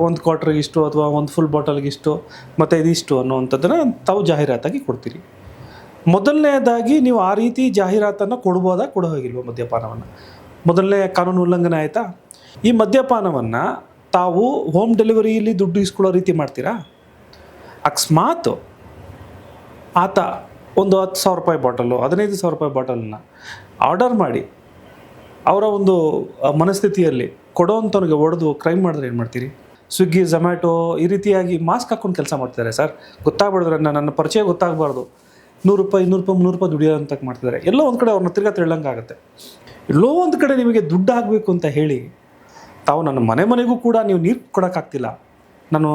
ಒಂದು ಕ್ವಾರ್ಟರ್ಗೆ ಇಷ್ಟು ಅಥವಾ ಒಂದು ಫುಲ್ ಬಾಟಲ್ಗೆ ಇಷ್ಟು ಮತ್ತು ಇದಿಷ್ಟು ಅನ್ನುವಂಥದ್ದನ್ನು ತಾವು ಜಾಹೀರಾತಾಗಿ ಕೊಡ್ತೀರಿ. ಮೊದಲನೇದಾಗಿ ನೀವು ಆ ರೀತಿ ಜಾಹೀರಾತನ್ನು ಕೊಡ್ಬೋದಾ, ಕೊಡೋ ಹೋಗಿಲ್ವ ಮದ್ಯಪಾನವನ್ನು? ಮೊದಲನೇ ಕಾನೂನು ಉಲ್ಲಂಘನೆ ಆಯಿತಾ? ಈ ಮದ್ಯಪಾನವನ್ನು ತಾವು ಹೋಮ್ ಡೆಲಿವರಿಯಲ್ಲಿ ದುಡ್ಡು ಇಸ್ಕೊಳ್ಳೋ ರೀತಿ ಮಾಡ್ತೀರಾ? ಅಕಸ್ಮಾತ್ ಆತ ಒಂದು 10,000 ರೂಪಾಯಿ ಬಾಟಲು, 15,000 ರೂಪಾಯಿ ಬಾಟಲನ್ನ ಆರ್ಡರ್ ಮಾಡಿ ಅವರ ಒಂದು ಮನಸ್ಥಿತಿಯಲ್ಲಿ ಕೊಡೋವಂಥವ್ನಿಗೆ ಹೊಡೆದು ಕ್ರೈಮ್ ಮಾಡಿದ್ರೆ ಏನು ಮಾಡ್ತೀರಿ? ಸ್ವಿಗ್ಗಿ, ಝೊಮ್ಯಾಟೊ ಈ ರೀತಿಯಾಗಿ ಮಾಸ್ಕ್ ಹಾಕ್ಕೊಂಡು ಕೆಲಸ ಮಾಡ್ತಿದ್ದಾರೆ ಸರ್. ಗೊತ್ತಾಗ್ಬಿಡಿದ್ರೆ ನನ್ನ ಪರಿಚಯ ಗೊತ್ತಾಗಬಾರ್ದು, 100 ರೂಪಾಯಿ 200 ರೂಪಾಯಿ 300 ರೂಪಾಯಿ ದುಡಿಯೋ ಅಂತ ಮಾಡ್ತಿದ್ದಾರೆ. ಎಲ್ಲೋ ಒಂದು ಕಡೆ ಅವ್ರನ್ನ ತಿರ್ಗಾ ತಿಳ್ಳಂಗಾಗುತ್ತೆ. ಎಲ್ಲೋ ಒಂದು ಕಡೆ ನಿಮಗೆ ದುಡ್ಡು ಆಗಬೇಕು ಅಂತ ಹೇಳಿ ತಾವು ನನ್ನ ಮನೆಗೂ ಕೂಡ ನೀವು ನೀರು ಕೊಡೋಕ್ಕಾಗ್ತಿಲ್ಲ, ನಾನು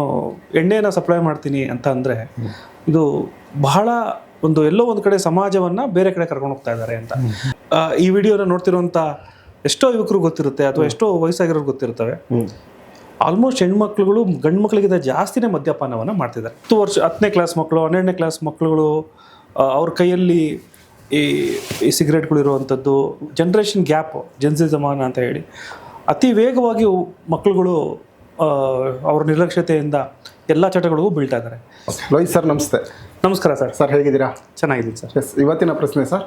ಎಣ್ಣೆನ ಸಪ್ಲೈ ಮಾಡ್ತೀನಿ ಅಂತ ಅಂದರೆ ಇದು ಬಹಳ ಒಂದು ಎಲ್ಲೋ ಒಂದು ಕಡೆ ಸಮಾಜವನ್ನು ಬೇರೆ ಕಡೆ ಕರ್ಕೊಂಡು ಹೋಗ್ತಾ ಇದ್ದಾರೆ ಅಂತ. ಈ ವಿಡಿಯೋನ ನೋಡ್ತಿರೋಂಥ ಎಷ್ಟೋ ಯುವಕರು ಗೊತ್ತಿರುತ್ತೆ ಅಥವಾ ಎಷ್ಟೋ ವಯಸ್ಸಾಗಿರೋರು ಗೊತ್ತಿರ್ತವೆ. ಆಲ್ಮೋಸ್ಟ್ ಹೆಣ್ಮಕ್ಳುಗಳು ಗಂಡು ಮಕ್ಕಳಿಗಿಂತ ಜಾಸ್ತಿನೇ ಮದ್ಯಪಾನವನ್ನು ಮಾಡ್ತಿದ್ದಾರೆ. 10ನೇ ಕ್ಲಾಸ್ ಮಕ್ಕಳು, 12ನೇ ಕ್ಲಾಸ್ ಮಕ್ಕಳುಗಳು ಅವ್ರ ಕೈಯಲ್ಲಿ ಈ ಸಿಗರೇಟ್ಗಳಿರುವಂಥದ್ದು, ಜನ್ರೇಷನ್ ಗ್ಯಾಪು, ಜೆನ್ಸಿ ಜಮಾನ ಅಂತ ಹೇಳಿ ಅತಿ ವೇಗವಾಗಿ ಮಕ್ಕಳುಗಳು ಅವ್ರ ನಿರ್ಲಕ್ಷ್ಯತೆಯಿಂದ ಎಲ್ಲ ಚಟಗಳಿಗೂ ಬೀಳ್ತಾ ಇದ್ದಾರೆ. ಲೋಹಿತ್ ಸರ್, ನಮಸ್ತೆ. ನಮಸ್ಕಾರ ಸರ್. ಸರ್, ಹೇಗಿದ್ದೀರಾ? ಚೆನ್ನಾಗಿದ್ದೀನಿ ಸರ್. ಎಸ್, ಇವತ್ತಿನ ಪ್ರಶ್ನೆ ಸರ್,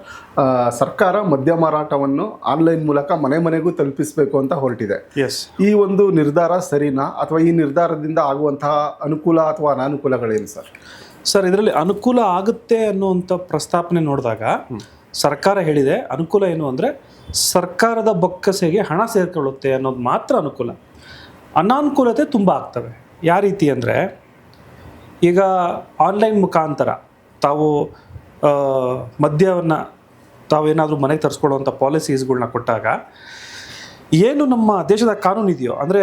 ಸರ್ಕಾರ ಮದ್ಯ ಮಾರಾಟವನ್ನು ಆನ್ಲೈನ್ ಮೂಲಕ ಮನೆಗೂ ತಲುಪಿಸಬೇಕು ಅಂತ ಹೊರಟಿದೆ. ಎಸ್, ಈ ಒಂದು ನಿರ್ಧಾರ ಸರಿನಾ, ಅಥವಾ ಈ ನಿರ್ಧಾರದಿಂದ ಆಗುವಂತಹ ಅನುಕೂಲ ಅಥವಾ ಅನಾನುಕೂಲಗಳೇನು ಸರ್? ಸರ್, ಇದರಲ್ಲಿ ಅನುಕೂಲ ಆಗುತ್ತೆ ಅನ್ನುವಂಥ ಪ್ರಸ್ತಾಪನೆ ನೋಡಿದಾಗ ಸರ್ಕಾರ ಹೇಳಿದೆ ಅನುಕೂಲ ಏನು ಅಂದರೆ ಸರ್ಕಾರದ ಬೊಕ್ಕಸೆಗೆ ಹಣ ಸೇರಿಕೊಳ್ಳುತ್ತೆ ಅನ್ನೋದು ಮಾತ್ರ ಅನುಕೂಲ. ಅನಾನುಕೂಲತೆ ತುಂಬ ಆಗ್ತವೆ. ಯಾವ ರೀತಿ ಅಂದರೆ, ಈಗ ಆನ್ಲೈನ್ ಮುಖಾಂತರ ತಾವು ಮದ್ಯವನ್ನು ತಾವೇನಾದರೂ ಮನೆಗೆ ತರಿಸ್ಕೊಳ್ಳುವಂಥ ಪಾಲಿಸೀಸ್ಗಳನ್ನ ಕೊಟ್ಟಾಗ ಏನು ನಮ್ಮ ದೇಶದ ಕಾನೂನು ಇದೆಯೋ, ಅಂದರೆ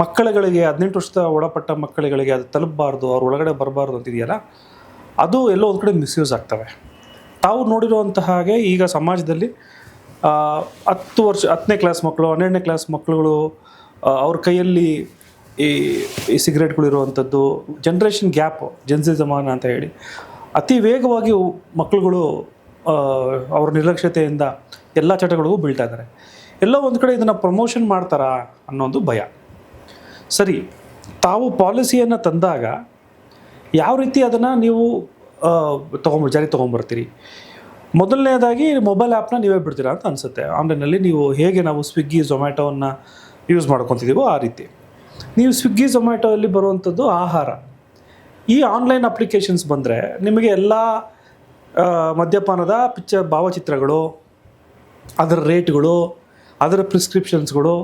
ಮಕ್ಕಳುಗಳಿಗೆ 18 ವರ್ಷದ ಒಳಪಟ್ಟ ಮಕ್ಕಳುಗಳಿಗೆ ಅದು ತಲುಪಬಾರ್ದು, ಅವ್ರ ಒಳಗಡೆ ಬರಬಾರ್ದು ಅಂತಿದೆಯಲ್ಲ, ಅದು ಎಲ್ಲೋ ಒಂದು ಕಡೆ ಮಿಸ್ಯೂಸ್ ಆಗ್ತವೆ. ತಾವು ನೋಡಿರುವಂಥ ಹಾಗೆ ಈಗ ಸಮಾಜದಲ್ಲಿ 10ನೇ ಕ್ಲಾಸ್ ಮಕ್ಕಳು, 12ನೇ ಕ್ಲಾಸ್ ಮಕ್ಕಳುಗಳು ಅವ್ರ ಕೈಯಲ್ಲಿ ಈ ಸಿಗರೇಟ್ಗಳಿರುವಂಥದ್ದು, ಜನ್ರೇಷನ್ ಗ್ಯಾಪು, ಜೆನ್ಸಿ ಜಮಾನ ಅಂತ ಹೇಳಿ ಅತಿ ವೇಗವಾಗಿ ಮಕ್ಕಳುಗಳು ಅವ್ರ ನಿರ್ಲಕ್ಷ್ಯತೆಯಿಂದ ಎಲ್ಲ ಚಟಗಳಿಗೂ ಬೀಳ್ತಾ ಇದ್ದಾರೆ. ಎಲ್ಲೋ ಒಂದು ಕಡೆ ಇದನ್ನು ಪ್ರಮೋಷನ್ ಮಾಡ್ತಾರಾ ಅನ್ನೋದು ಭಯ. ಸರಿ, ತಾವು ಪಾಲಿಸಿಯನ್ನು ತಂದಾಗ ಯಾವ ರೀತಿ ಅದನ್ನು ನೀವು ಜಾರಿ ತೊಗೊಂಬರ್ತೀರಿ? ಮೊದಲನೇದಾಗಿ ಮೊಬೈಲ್ ಆ್ಯಪ್ನ ನೀವೇ ಬಿಡ್ತೀರಾ ಅಂತ ಅನಿಸುತ್ತೆ. ಆನ್ಲೈನಲ್ಲಿ ನೀವು ಹೇಗೆ ನಾವು ಸ್ವಿಗ್ಗಿ, ಝೊಮ್ಯಾಟೊವನ್ನು ಯೂಸ್ ಮಾಡ್ಕೊತಿದ್ದೀವೋ ಆ ರೀತಿ ನೀವು ಸ್ವಿಗ್ಗಿ, ಝೊಮ್ಯಾಟೊಲ್ಲಿ ಬರುವಂಥದ್ದು ಆಹಾರ. ಈ ಆನ್ಲೈನ್ ಅಪ್ಲಿಕೇಶನ್ಸ್ ಬಂದರೆ ನಿಮಗೆ ಎಲ್ಲ ಮದ್ಯಪಾನದ ಭಾವಚಿತ್ರಗಳು, ಅದರ ರೇಟ್ಗಳು, ಅದರ ಪ್ರಿಸ್ಕ್ರಿಪ್ಷನ್ಸ್ಗಳು,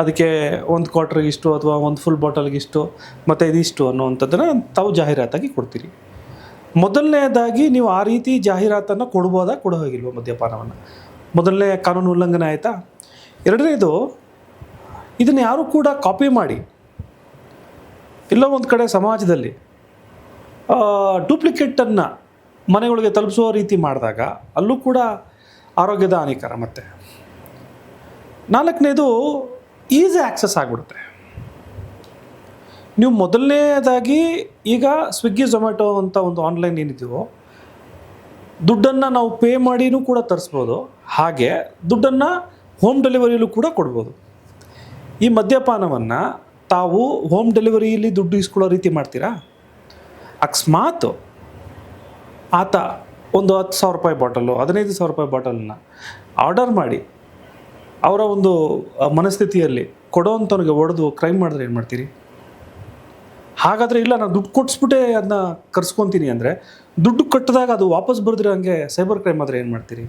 ಅದಕ್ಕೆ ಒಂದು ಕ್ವಾರ್ಟರ್ಗೆ ಇಷ್ಟು ಅಥವಾ ಒಂದು ಫುಲ್ ಬಾಟಲ್ಗೆ ಇಷ್ಟು ಮತ್ತು ಇದಿಷ್ಟು ಅನ್ನುವಂಥದ್ದನ್ನು ತಾವು ಜಾಹೀರಾತಾಗಿ ಕೊಡ್ತೀರಿ. ಮೊದಲನೇದಾಗಿ ನೀವು ಆ ರೀತಿ ಜಾಹೀರಾತನ್ನು ಕೊಡ್ಬೋದಾ, ಕೊಡೋ ಹೋಗಿಲ್ವ ಮದ್ಯಪಾನವನ್ನು? ಮೊದಲನೇ ಕಾನೂನು ಉಲ್ಲಂಘನೆ ಆಯಿತಾ? ಎರಡನೇದು, ಇದನ್ನು ಯಾರೂ ಕೂಡ ಕಾಪಿ ಮಾಡಿ ಎಲ್ಲೋ ಒಂದು ಕಡೆ ಸಮಾಜದಲ್ಲಿ ಡೂಪ್ಲಿಕೇಟನ್ನು ಮನೆಗಳಿಗೆ ತಲುಪಿಸೋ ರೀತಿ ಮಾಡಿದಾಗ ಅಲ್ಲೂ ಕೂಡ ಆರೋಗ್ಯದ ಹಾನಿಕರ. ಮತ್ತು 4ನೇದು, ಈಸಿ ಆ್ಯಕ್ಸಸ್ ಆಗಿಬಿಡುತ್ತೆ. ನೀವು ಮೊದಲನೇದಾಗಿ ಈಗ ಸ್ವಿಗ್ಗಿ, ಝೊಮ್ಯಾಟೊ ಅಂತ ಒಂದು ಆನ್ಲೈನ್ ಏನಿದೆಯೋ ದುಡ್ಡನ್ನು ನಾವು ಪೇ ಮಾಡಿನೂ ಕೂಡ ತರಿಸ್ಬೋದು, ಹಾಗೆ ದುಡ್ಡನ್ನು ಹೋಮ್ ಡೆಲಿವರಿಯಲ್ಲೂ ಕೂಡ ಕೊಡ್ಬೋದು. ಈ ಮದ್ಯಪಾನವನ್ನು ತಾವು ಹೋಮ್ ಡೆಲಿವರಿಯಲ್ಲಿ ದುಡ್ಡು ಇಸ್ಕೊಳ್ಳೋ ರೀತಿ ಮಾಡ್ತೀರಾ? ಅಕಸ್ಮಾತ್ ಆತ ಒಂದು 10,000 ರೂಪಾಯಿ ಬಾಟಲು, 15,000 ರೂಪಾಯಿ ಬಾಟಲನ್ನ ಆರ್ಡರ್ ಮಾಡಿ ಅವರ ಒಂದು ಮನಸ್ಥಿತಿಯಲ್ಲಿ ಕೊಡೋವಂಥವ್ನಿಗೆ ಹೊಡೆದು ಕ್ರೈಮ್ ಮಾಡಿದ್ರೆ ಏನು ಮಾಡ್ತೀರಿ? ಹಾಗಾದರೆ ಇಲ್ಲ, ನಾನು ದುಡ್ಡು ಕೊಡಿಸ್ಬಿಟ್ಟೆ ಅದನ್ನ ಕರ್ಸ್ಕೊತೀನಿ ಅಂದರೆ, ದುಡ್ಡು ಕಟ್ಟಿದಾಗ ಅದು ವಾಪಸ್ ಬರೆದ್ರೆ ಹಂಗೆ ಸೈಬರ್ ಕ್ರೈಮ್ ಆದರೆ ಏನು ಮಾಡ್ತೀರಿ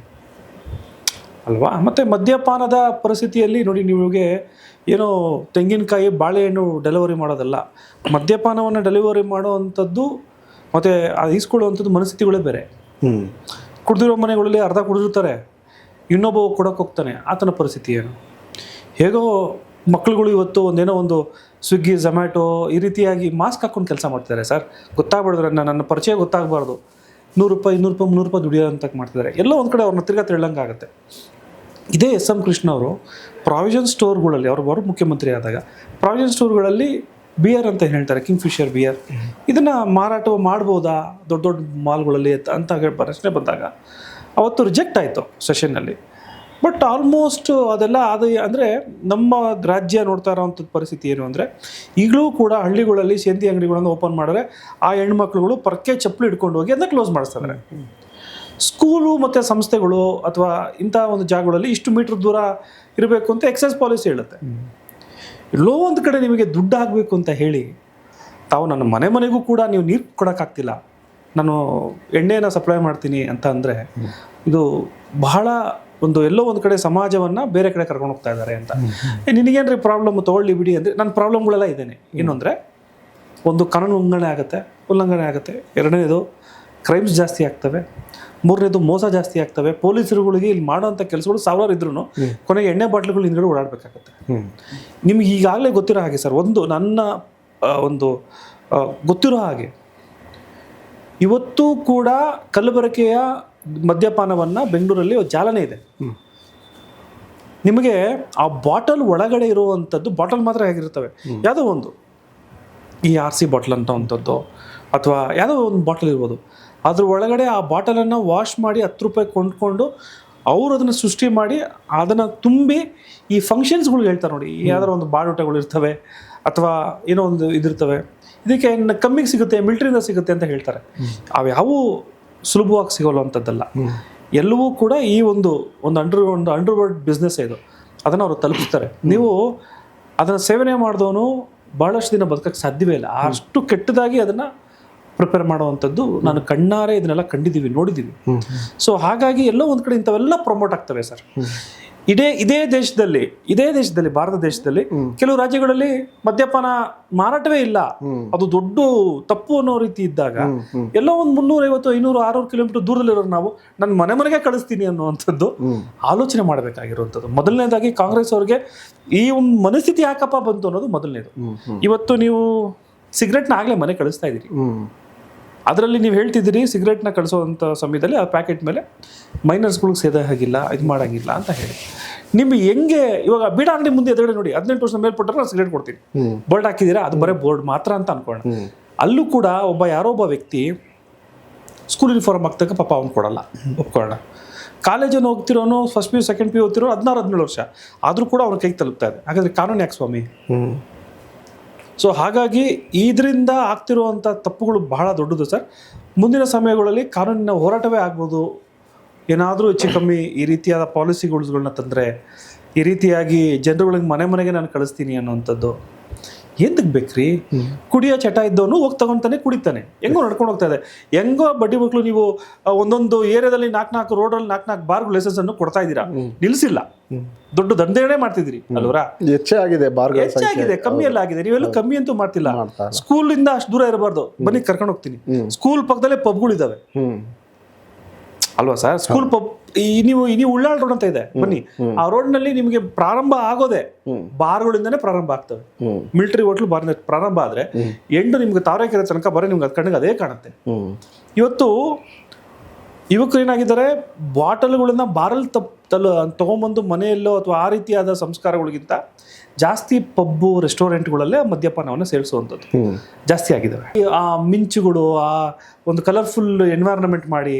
ಅಲ್ವಾ? ಮತ್ತು ಮದ್ಯಪಾನದ ಪರಿಸ್ಥಿತಿಯಲ್ಲಿ ನೋಡಿ, ನಿಮಗೆ ಏನೋ ತೆಂಗಿನಕಾಯಿ, ಬಾಳೆಹಣ್ಣು ಡೆಲಿವರಿ ಮಾಡೋದಲ್ಲ, ಮದ್ಯಪಾನವನ್ನು ಡೆಲಿವರಿ ಮಾಡೋವಂಥದ್ದು ಮತ್ತು ಅದು ಈಸ್ಕೊಳ್ಳುವಂಥದ್ದು ಮನಸ್ಥಿತಿಗಳೇ ಬೇರೆ. ಕುಡಿದಿರೋ ಮನೆಗಳಲ್ಲಿ ಅರ್ಧ ಕುಡಿದಿರ್ತಾರೆ, ಇನ್ನೊಬ್ಬ ಕೊಡೋಕೆ ಹೋಗ್ತಾನೆ, ಆತನ ಪರಿಸ್ಥಿತಿ ಏನು? ಹೇಗೋ ಮಕ್ಕಳುಗಳು ಇವತ್ತು ಒಂದು ಸ್ವಿಗ್ಗಿ, ಝೊಮ್ಯಾಟೊ ಈ ರೀತಿಯಾಗಿ ಮಾಸ್ಕ್ ಹಾಕ್ಕೊಂಡು ಕೆಲಸ ಮಾಡ್ತಿದ್ದಾರೆ ಸರ್. ಗೊತ್ತಾಗ್ಬಿಡಿದ್ರೆ ನನ್ನ ಪರಿಚಯ ಗೊತ್ತಾಗಬಾರ್ದು, 100 ರೂಪಾಯಿ 200 ರೂಪಾಯಿ 300 ರೂಪಾಯಿ ದುಡಿಯೋ ಅಂತ ಮಾಡ್ತಿದ್ದಾರೆ. ಎಲ್ಲೋ ಒಂದು ಕಡೆ ಅವ್ರನ್ನ ತಿರ್ಗಾ ತಿಳ್ಳಂಗಾಗುತ್ತೆ. ಇದೇ ಎಸ್.ಎಂ. ಕೃಷ್ಣ ಅವರು ಪ್ರಾವಿಷನ್ ಸ್ಟೋರ್ಗಳಲ್ಲಿ, ಅವರು ಮುಖ್ಯಮಂತ್ರಿ ಆದಾಗ ಪ್ರಾವಿಷನ್ ಸ್ಟೋರ್ಗಳಲ್ಲಿ ಬಿಯರ್ ಅಂತ ಹೇಳ್ತಾರೆ, ಕಿಂಗ್ಫಿಷರ್ ಬಿಯರ್, ಇದನ್ನು ಮಾರಾಟ ಮಾಡ್ಬೋದಾ ದೊಡ್ಡ ದೊಡ್ಡ ಮಾಲ್ಗಳಲ್ಲಿ ಅಂತ ಪ್ರಶ್ನೆ ಬಂದಾಗ ಅವತ್ತು ರಿಜೆಕ್ಟ್ ಆಯಿತು ಸೆಷನ್ನಲ್ಲಿ. ಬಟ್ ಆಲ್ಮೋಸ್ಟ್ ಅದೆಲ್ಲ ಅದು ಅಂದರೆ ನಮ್ಮ ರಾಜ್ಯ ನೋಡ್ತಾ ಇರೋವಂಥದ್ದು ಪರಿಸ್ಥಿತಿ ಏನು ಅಂದರೆ ಈಗಲೂ ಕೂಡ ಹಳ್ಳಿಗಳಲ್ಲಿ ಸೇಂದಿ ಅಂಗಡಿಗಳನ್ನು ಓಪನ್ ಮಾಡಿದ್ರೆ ಆ ಹೆಣ್ಮಕ್ಳುಗಳು ಪರ್ಕೆ ಚಪ್ಪಲಿ ಹಿಡ್ಕೊಂಡು ಹೋಗಿ ಅದನ್ನ ಕ್ಲೋಸ್ ಮಾಡಿಸ್ತಾರೆ. ಸ್ಕೂಲು ಮತ್ತು ಸಂಸ್ಥೆಗಳು ಅಥವಾ ಇಂಥ ಒಂದು ಜಾಗಗಳಲ್ಲಿ ಇಷ್ಟು ಮೀಟ್ರ್ ದೂರ ಇರಬೇಕು ಅಂತ ಎಕ್ಸೈಸ್ ಪಾಲಿಸಿ ಹೇಳುತ್ತೆ. ಎಲ್ಲೋ ಒಂದು ಕಡೆ ನಿಮಗೆ ದುಡ್ಡು ಆಗಬೇಕು ಅಂತ ಹೇಳಿ ತಾವು ನನ್ನ ಮನೆಗೂ ಕೂಡ ನೀವು ನೀರು ಕೊಡೋಕ್ಕಾಗ್ತಿಲ್ಲ, ನಾನು ಎಣ್ಣೆನ ಸಪ್ಲೈ ಮಾಡ್ತೀನಿ ಅಂತ ಅಂದರೆ ಇದು ಬಹಳ ಒಂದು ಎಲ್ಲೋ ಒಂದು ಕಡೆ ಸಮಾಜವನ್ನು ಬೇರೆ ಕಡೆ ಕರ್ಕೊಂಡು ಹೋಗ್ತಾ ಇದ್ದಾರೆ ಅಂತ. ನಿನಗೇನ್ರಿ ಪ್ರಾಬ್ಲಮ್ ತೊಗೊಳ್ಳಿ ಬಿಡಿ ಅಂದರೆ ನನ್ನ ಪ್ರಾಬ್ಲಮ್ಗಳೆಲ್ಲ ಇದ್ದೇನೆ. ಏನು ಅಂದರೆ ಒಂದು ಕಾನೂನು ಉಲ್ಲಂಘನೆ ಆಗುತ್ತೆ. ಎರಡನೇದು ಕ್ರೈಮ್ಸ್ ಜಾಸ್ತಿ ಆಗ್ತವೆ. ಮೂರನೇದು ಮೋಸ ಜಾಸ್ತಿ ಆಗ್ತವೆ. ಪೊಲೀಸರುಗಳಿಗೆ ಇಲ್ಲಿ ಮಾಡೋಂಥ ಕೆಲಸಗಳು ಸಾವಿರಾರು ಇದ್ರೂ ಕೊನೆಗೆ ಎಣ್ಣೆ ಬಾಟ್ಲುಗಳು ಹಿಂದ್ಗಡೆ ಓಡಾಡಬೇಕಾಗತ್ತೆ. ನಿಮ್ಗೆ ಈಗಾಗಲೇ ಗೊತ್ತಿರೋ ಹಾಗೆ ಸರ್, ನನ್ನ ಒಂದು ಗೊತ್ತಿರೋ ಹಾಗೆ ಇವತ್ತು ಕೂಡ ಕಲಬೆರಕೆಯ ಮದ್ಯಪಾನವನ್ನು ಬೆಂಗಳೂರಲ್ಲಿ ಜಾಲನೆ ಇದೆ. ನಿಮಗೆ ಆ ಬಾಟಲ್ ಒಳಗಡೆ ಇರುವಂಥದ್ದು ಬಾಟಲ್ ಮಾತ್ರ ಹೇಗಿರ್ತವೆ, ಯಾವುದೋ ಒಂದು ಈ RC ಬಾಟಲ್ ಅಂತವಂಥದ್ದು ಅಥವಾ ಯಾವುದೋ ಒಂದು ಬಾಟಲ್ ಇರ್ಬೋದು, ಅದ್ರ ಒಳಗಡೆ ಆ ಬಾಟಲನ್ನು ವಾಶ್ ಮಾಡಿ 10 ರೂಪಾಯಿ ಕೊಂಡ್ಕೊಂಡು ಅವರು ಅದನ್ನು ಸೃಷ್ಟಿ ಮಾಡಿ ಅದನ್ನು ತುಂಬಿ ಈ ಫಂಕ್ಷನ್ಸ್ಗಳಿಗೆ ಹೇಳ್ತಾರೆ ನೋಡಿ, ಯಾವ್ದಾರು ಒಂದು ಬಾಡೂಟಗಳು ಇರ್ತವೆ ಅಥವಾ ಏನೋ ಒಂದು ಇದಿರ್ತವೆ, ಇದಕ್ಕೆ ಕಮ್ಮಿಗೆ ಸಿಗುತ್ತೆ, ಮಿಲ್ಟ್ರಿಯಿಂದ ಸಿಗುತ್ತೆ ಅಂತ ಹೇಳ್ತಾರೆ. ಅವ್ಯಾವೂ ಸುಲಭವಾಗಿ ಸಿಗೋಲ್ಲವಂಥದ್ದಲ್ಲ. ಎಲ್ಲವೂ ಕೂಡ ಈ ಒಂದು ಅಂಡರ್ವರ್ಲ್ಡ್ ಬಿಸ್ನೆಸ್ ಇದು, ಅದನ್ನು ಅವರು ತಲುಪಿಸ್ತಾರೆ. ನೀವು ಅದನ್ನು ಸೇವನೆ ಮಾಡಿದವನು ಭಾಳಷ್ಟು ದಿನ ಬದುಕಕ್ಕೆ ಸಾಧ್ಯವೇ ಇಲ್ಲ. ಅಷ್ಟು ಕೆಟ್ಟದಾಗಿ ಅದನ್ನು ಪ್ರಿಪೇರ್ ಮಾಡುವಂಥದ್ದು ನಾನು ಕಣ್ಣಾರೆ ಇದನ್ನೆಲ್ಲ ಕಂಡಿದ್ದೀವಿ, ನೋಡಿದ್ದೀವಿ. ಸೊ ಹಾಗಾಗಿ ಎಲ್ಲೋ ಒಂದು ಕಡೆ ಇಂಥವೆಲ್ಲ ಪ್ರಮೋಟ್ ಆಗ್ತವೆ ಸರ್. ಇದೇ ದೇಶದಲ್ಲಿ ಭಾರತ ದೇಶದಲ್ಲಿ ಕೆಲವು ರಾಜ್ಯಗಳಲ್ಲಿ ಮದ್ಯಪಾನ ಮಾರಾಟವೇ ಇಲ್ಲ, ಅದು ದೊಡ್ಡ ತಪ್ಪು ಅನ್ನೋ ರೀತಿ ಇದ್ದಾಗ ಎಲ್ಲೋ ಒಂದು 350, 500, 600 ಕಿಲೋಮೀಟರ್ ದೂರದಲ್ಲಿರೋರು ನಾವು ನನ್ನ ಮನೆಗೆ ಕಳಿಸ್ತೀನಿ ಅನ್ನುವಂಥದ್ದು ಆಲೋಚನೆ ಮಾಡಬೇಕಾಗಿರುವಂಥದ್ದು. ಮೊದಲನೇದಾಗಿ ಕಾಂಗ್ರೆಸ್ ಅವ್ರಿಗೆ ಈ ಒಂದು ಮನಸ್ಥಿತಿ ಯಾಕಪ್ಪ ಬಂತು ಅನ್ನೋದು ಮೊದಲನೇದು. ಇವತ್ತು ನೀವು ಸಿಗರೆಟ್ನ ಆಗಲೇ ಮನೆ ಕಳಿಸ್ತಾ ಇದ್ದೀರಿ, ಅದರಲ್ಲಿ ನೀವು ಹೇಳ್ತಿದ್ದೀರಿ ಸಿಗರೆಟ್ನ ಕಳಿಸೋವಂಥ ಸಮಯದಲ್ಲಿ ಆ ಪ್ಯಾಕೆಟ್ ಮೇಲೆ ಮೈನರ್ಸ್ಗಳಿಗೆ ಸೇದ ಹಾಗಿಲ್ಲ, ಇದು ಮಾಡೋಂಗಿಲ್ಲ ಅಂತ ಹೇಳಿ. ನಿಮ್ಗೆ ಹೆಂಗೆ ಇವಾಗ ಬೀಡ ಅಂಗಡಿ ಮುಂದೆ ಎದುರುಗಡೆ ನೋಡಿ 18 ವರ್ಷದ ಮೇಲ್ಪಟ್ಟರೆ ನಾನು ಸಿಗರೇಟ್ ಕೊಡ್ತೀನಿ, ಬೋರ್ಡ್ ಹಾಕಿದ್ದೀರಾ, ಅದು ಬರೀ ಬೋರ್ಡ್ ಮಾತ್ರ ಅಂತ ಅನ್ಕೊಳ್ಳೋಣ. ಅಲ್ಲೂ ಕೂಡ ಯಾರೋ ಒಬ್ಬ ವ್ಯಕ್ತಿ ಸ್ಕೂಲ್ ಯೂನಿಫಾರ್ಮ್ ಹಾಕ್ತಕ್ಕ ಪಾಪ ಅವ್ನು ಕೊಡಲ್ಲ, ಒಪ್ಕೊಳ್ಳೋಣ. ಕಾಲೇಜನ್ನು ಹೋಗ್ತಿರೋನು ಫಸ್ಟ್ PU ಸೆಕೆಂಡ್ PU ಹೋಗ್ತಿರೋ 16-17 ವರ್ಷ ಆದರೂ ಕೂಡ ಅವ್ರ ಕೈಗೆ ತಲುಪ್ತಾ ಇದೆ. ಹಾಗಾದರೆ ಕಾನೂನು ಯಾಕೆ ಸ್ವಾಮಿ? ಸೊ ಹಾಗಾಗಿ ಇದರಿಂದ ಆಗ್ತಿರುವಂಥ ತಪ್ಪುಗಳು ಬಹಳ ದೊಡ್ಡದು ಸರ್. ಮುಂದಿನ ಸಮಯಗಳಲ್ಲಿ ಕಾನೂನಿನ ಹೋರಾಟವೇ ಆಗ್ಬೋದು. ಏನಾದರೂ ಹೆಚ್ಚು ಕಮ್ಮಿ ಈ ರೀತಿಯಾದ ಪಾಲಿಸಿಗಳನ್ನ ತಂದರೆ, ಈ ರೀತಿಯಾಗಿ ಜನರುಗಳಿಗೆ ಮನೆಗೆ ನಾನು ಕಳಿಸ್ತೀನಿ ಅನ್ನೋವಂಥದ್ದು ಎಂದಕ್ಕೆ ಬೇಕ್ರಿ? ಕುಡಿಯೋ ಚಟ ಇದ್ದವನು ಹೋಗಿ ತಗೊತಾನೆ, ಕುಡಿತಾನೆ, ಹೆಂಗೋ ನಡ್ಕೊಂಡು ಹೋಗ್ತಾ ಇದೆ. ಹೆಂಗೋ ಬಡ್ಡಿ ಮಕ್ಕಳು ನೀವು ಒಂದೊಂದು ಏರಿಯಾದಲ್ಲಿ 4 ರೋಡಲ್ಲಿ 4 ಬಾರ್ ಲೈಸೆನ್ಸ್ ಅನ್ನು ಕೊಡ್ತಾ ಇದ್ದೀರಾ, ನಿಲ್ಲಿಸಿಲ್ಲ. ದೊಡ್ಡ ದಂಧೆನೇ ಮಾಡ್ತಿದ್ದೀರಿ ಅಲ್ವರಾ? ಹೆಚ್ಚಾಗಿದೆ, ಕಮ್ಮಿ ಎಲ್ಲ ಆಗಿದೆ. ನೀವೆಲ್ಲೂ ಕಮ್ಮಿ ಅಂತೂ ಮಾಡ್ತಿಲ್ಲ. ಸ್ಕೂಲಿಂದ ಅಷ್ಟು ದೂರ ಇರಬಾರ್ದು, ಬನ್ನಿ ಕರ್ಕೊಂಡು ಹೋಗ್ತೀನಿ. ಸ್ಕೂಲ್ ಪಕ್ಕದಲ್ಲೇ ಪಬ್ಗಳಿದ್ದಾವೆ ಅಲ್ವಾ ಸರ್? ಸ್ಕೂಲ್ ಪಬ್ ನೀವು ಉಳ್ಳಾಳ್ ರೋಡ್ ಅಂತ ಇದೆ, ಬನ್ನಿ. ಆ ರೋಡ್ ನಲ್ಲಿ ನಿಮಗೆ ಪ್ರಾರಂಭ ಆಗೋದೆ ಬಾರ್ಗಳಿಂದಾನೇ ಪ್ರಾರಂಭ ಆಗ್ತವೆ. ಮಿಲಿಟರಿ ಹೋಟ್ಲು ಬಾರ್ ಪ್ರಾರಂಭ ಆದ್ರೆ ಎಂಟು ನಿಮ್ಗೆ ತಾವರೆಕೆರೆ ತನಕ ಬರೀ ನಿಮ್ಗೆ ಕಣ್ಣಿಗೆ ಅದೇ ಕಾಣುತ್ತೆ. ಇವತ್ತು ಯುವಕರು ಏನಾಗಿದ್ದಾರೆ, ಬಾಟಲ್ಗಳನ್ನ ಬಾರಲ್ಲಿ ತಗೊಂಬಂದು ಮನೆಯಲ್ಲೋ ಅಥವಾ ಆ ರೀತಿಯಾದ ಸಂಸ್ಕಾರಗಳಿಗಿಂತ ಜಾಸ್ತಿ ಪಬ್ಬು ರೆಸ್ಟೋರೆಂಟ್ಗಳಲ್ಲೇ ಮದ್ಯಪಾನವನ್ನು ಸೇರಿಸುವಂಥದ್ದು ಜಾಸ್ತಿ ಆಗಿದ್ದಾವೆ. ಆ ಮಿಂಚುಗಳು, ಆ ಒಂದು ಕಲರ್ಫುಲ್ ಎನ್ವೈರನ್ಮೆಂಟ್ ಮಾಡಿ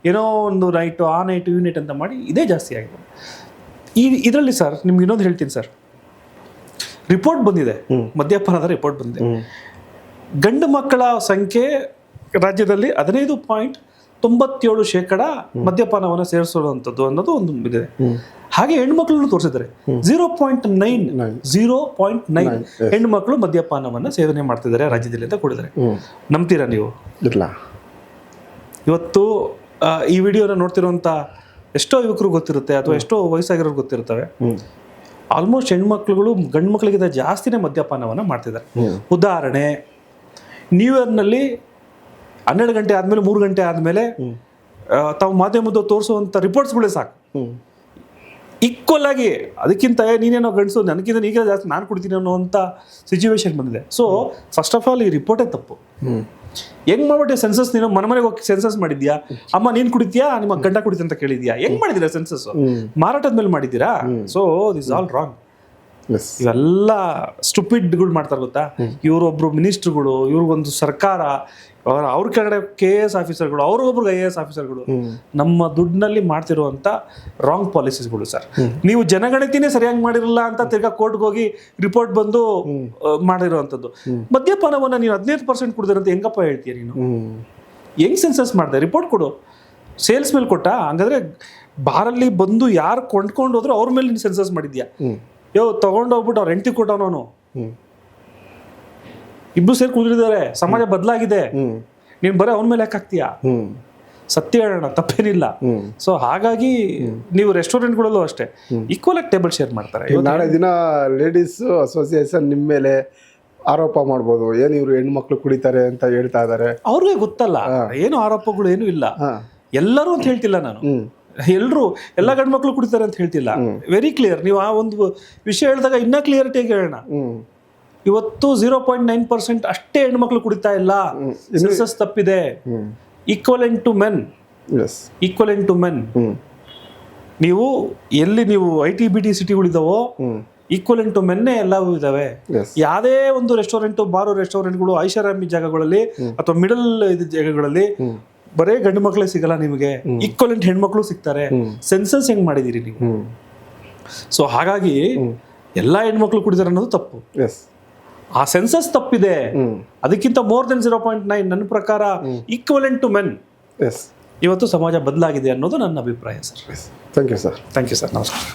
ಏನೋ ಒಂದು ನೈಟು ಆ ನೈಟು ಈ ನೈಟ್ ಅಂತ ಮಾಡಿ ಇದೇ ಜಾಸ್ತಿ ಆಗಿದೆ. ಇದರಲ್ಲಿ ಸರ್ ನಿಮ್ಗೆ ಇನ್ನೊಂದು ಹೇಳ್ತೀನಿ ಸರ್, ರಿಪೋರ್ಟ್ ಬಂದಿದೆ, ಮದ್ಯಪಾನದ ರಿಪೋರ್ಟ್ ಬಂದಿದೆ. ಗಂಡು ಮಕ್ಕಳ ಸಂಖ್ಯೆ ರಾಜ್ಯದಲ್ಲಿ 15.97% ಮದ್ಯಪಾನವನ್ನು ಸೇರಿಸುವಂಥದ್ದು ಅನ್ನೋದು ಒಂದು ಇದೆ. ಹಾಗೆ ಹೆಣ್ಮಕ್ಳನ್ನು ತೋರಿಸಿದ್ದಾರೆ, 0.9 ಹೆಣ್ಮಕ್ಳು ಮದ್ಯಪಾನವನ್ನು ಸೇವನೆ ಮಾಡ್ತಿದ್ದಾರೆ ರಾಜ್ಯದಲ್ಲಿ ಅಂತ ಕೊಡಿದ್ದಾರೆ. ನಂಬ್ತೀರಾ ನೀವು? ಇಲ್ಲ. ಇವತ್ತು ಈ ವಿಡಿಯೋನ ನೋಡ್ತಿರುವಂಥ ಎಷ್ಟೋ ಯುವಕರು ಗೊತ್ತಿರುತ್ತೆ ಅಥವಾ ಎಷ್ಟೋ ವಯಸ್ಸಾಗಿರೋರು ಗೊತ್ತಿರ್ತವೆ, ಆಲ್ಮೋಸ್ಟ್ ಹೆಣ್ಮಕ್ಳುಗಳು ಗಂಡು ಮಕ್ಕಳಿಗಿಂತ ಜಾಸ್ತಿನೇ ಮದ್ಯಪಾನವನ್ನು ಮಾಡ್ತಿದ್ದಾರೆ. ಉದಾಹರಣೆ, ನ್ಯೂ ಇಯರ್ನಲ್ಲಿ 12 ಗಂಟೆ ಆದಮೇಲೆ 3 ಗಂಟೆ ಆದಮೇಲೆ ತಾವು ಮಾಧ್ಯಮದ ತೋರಿಸುವಂಥ ರಿಪೋರ್ಟ್ಸ್ಗಳೇ ಸಾಕು. ಈಕ್ವಲ್ ಆಗಿ ಅದಕ್ಕಿಂತ ನೀನೇನೋ ಗಂಡಸು, ನನಗಿಂತ ಈಗ ಜಾಸ್ತಿ ನಾನು ಕುಡ್ತೀನಿ ಅನ್ನೋವಂಥ ಸಿಚುವೇಶನ್ ಬಂದಿದೆ. ಸೊ ಫಸ್ಟ್ ಆಫ್ ಆಲ್ ಈ ರಿಪೋರ್ಟೇ ತಪ್ಪು. ಹೆಂಗ್ ಮಾಡ್ಬಿಟ್ಟೆ ಸೆನ್ಸಸ್? ನೀನು ಮನೆಗೆ ಹೋಗಿ ಸೆನ್ಸಸ್ ಮಾಡಿದ್ಯಾ? ಅಮ್ಮ ನೀನ್ ಕುಡಿತೀಯಾ, ನಿಮ್ಮ ಗಂಡ ಕುಡಿತ ಅಂತ ಕೇಳಿದ್ಯಾ? ಹೆಂಗ್ ಮಾಡಿದೀರಾ ಸೆನ್ಸಸ್? ಮಾರಾಟದ ಮೇಲೆ ಮಾಡಿದ್ದೀರಾ? So this all wrong. Yes ಇವೆಲ್ಲ ಸ್ಟುಪಿಡ್ಗಳು ಮಾಡ್ತಾರೆ ಗೊತ್ತಾ. ಇವರೊಬ್ರು ಮಿನಿಸ್ಟ್ರುಗಳು, ಇವ್ರಿಗೊಂದು ಸರ್ಕಾರ, ಅವ್ರ ಕೆಳಗಡೆ KS ಆಫೀಸರ್ಗಳು, ಅವ್ರಿಗೊಬ್ರಿಗೆ IAS ಆಫೀಸರ್ಗಳು, ನಮ್ಮ ದುಡ್ಡಿನಲ್ಲಿ ಮಾಡ್ತಿರುವಂತ ರಾಂಗ್ ಪಾಲಿಸೀಸ್ಗಳು ಸರ್. ನೀವು ಜನಗಣತಿನೇ ಸರಿಯಾಗಿ ಮಾಡಿರಲ್ಲ ಅಂತ ತಿರ್ಗಾ ಕೋರ್ಟ್ಗೆ ಹೋಗಿ ರಿಪೋರ್ಟ್ ಬಂದು ಮಾಡಿರುವಂಥದ್ದು. ಮದ್ಯಪಾನವನ್ನ ನೀವು 15% ಕುಡಿದ್ರೆ ಅಂತ ಹೆಂಗಪ್ಪ ಹೇಳ್ತೀಯ ನೀನು? ಹೆಂಗ್ ಸೆನ್ಸಸ್ ಮಾಡಿದೆ? ರಿಪೋರ್ಟ್ ಕೊಡು. ಸೇಲ್ಸ್ ಮೇಲೆ ಕೊಟ್ಟ? ಹಂಗಾದ್ರೆ ಬಾರಲ್ಲಿ ಬಂದು ಯಾರು ಕೊಂಡ್ಕೊಂಡು ಹೋದ್ರು ಅವ್ರ ಮೇಲೆ ನೀನು ಸೆನ್ಸಸ್ ಮಾಡಿದ್ಯಾ? ತಗೊಂಡೋಗ್ಬಿಟ್ಟು ಅವ್ರ ಹೆಂಡತಿ ಕೊಟ್ಟವನು, ಇಬ್ರು ಸೇರಿ ಕುದುರಿದ್ದಾರೆ, ಸಮಾಜ ಬದಲಾಗಿದೆ, ನೀನ್ ಬರೀ ಅವನ ಮೇಲೆ ಯಾಕೆ ಹಾಕ್ತೀಯಾ? ಸತ್ಯ ಹೇಳೋಣ, ತಪ್ಪೇನಿಲ್ಲ. ಸೊ ಹಾಗಾಗಿ ನೀವು ರೆಸ್ಟೋರೆಂಟ್ಗಳಲ್ಲೂ ಅಷ್ಟೇ ಈಕ್ವಲ್ ಆಗಿ ಟೇಬಲ್ ಶೇರ್ ಮಾಡ್ತಾರೆ. ನಾಳೆ ದಿನ ಲೇಡೀಸ್ ಅಸೋಸಿಯೇಷನ್ ನಿಮ್ಮ ಮೇಲೆ ಆರೋಪ ಮಾಡ್ಬೋದು, ಏನು ಇವರು ಹೆಣ್ಮಕ್ಳು ಕುಡಿತಾರೆ ಅಂತ ಹೇಳ್ತಾ ಇದ್ದಾರೆ. ಅವ್ರಿಗೆ ಗೊತ್ತಲ್ಲ, ಏನು ಆರೋಪಗಳು ಏನು ಇಲ್ಲ. ಎಲ್ಲರೂ ಅಂತ ಹೇಳ್ತಿಲ್ಲ ನಾನು, ಎಲ್ಲ ಗಂಡು ಮಕ್ಳು ಕುಡಿತಾರೆ ಅಂತ ಹೇಳ್ತಿಲ್ಲ. Very clear. ನೀವು ಆ ಒಂದು ವಿಷಯ ಹೇಳಿದಾಗ ಇನ್ನ ಕ್ಲಿಯರಿಟಿಯಾಗಿ ಹೇಳೋಣ. ಇವತ್ತು 0.9% ಅಷ್ಟೇ ಹೆಣ್ಮಕ್ಳು ಕುಡಿತಾ ಇಲ್ಲ. ಸೆನ್ಸಸ್ ತಪ್ಪಿದೆ. Equivalent to men, equivalent to men. ನೀವು ಎಲ್ಲಿ ನೀವು IT-BT ಸಿಟಿಗಳಿದಾವೋ ಈಕ್ವಲೆಂಟ್ ಟು ಮೆನ್ನೇ ಎಲ್ಲವೂ ಇದಾವೆ. ಯಾವುದೇ ಒಂದು ರೆಸ್ಟೋರೆಂಟ್, ಬಾರು ರೆಸ್ಟೋರೆಂಟ್ಗಳು, ಐಷಾರಾಮಿ ಜಾಗಗಳಲ್ಲಿ ಅಥವಾ ಮಿಡಲ್ ಜಾಗಗಳಲ್ಲಿ ಬರೇ ಗಂಡು ಮಕ್ಕಳೇ ಸಿಗಲ್ಲ ನಿಮಗೆ, ಈಕ್ವಲೆಂಟ್ ಹೆಣ್ಮಕ್ಳು ಸಿಗ್ತಾರೆ. ಸೆನ್ಸಸ್ ಹೆಂಗ್ ಮಾಡಿದಿರಿ ನೀವು? ಸೊ ಹಾಗಾಗಿ ಎಲ್ಲಾ ಹೆಣ್ಮಕ್ಳು ಕುಡಿದಾರೆ ಅನ್ನೋದು ತಪ್ಪು. ಆ ಸೆನ್ಸಸ್ ತಪ್ಪಿದೆ. ಅದಕ್ಕಿಂತ ಮೋರ್ ದೆನ್ 0.9 ನನ್ನ ಪ್ರಕಾರ ಈಕ್ವಲೆಂಟ್ ಟು ಮೆನ್ ಇವತ್ತು ಸಮಾಜ ಬದಲಾಗಿದೆ ಅನ್ನೋದು ನನ್ನ ಅಭಿಪ್ರಾಯ sir. Thank you sir. Thank you sir. ನಮಸ್ಕಾರ.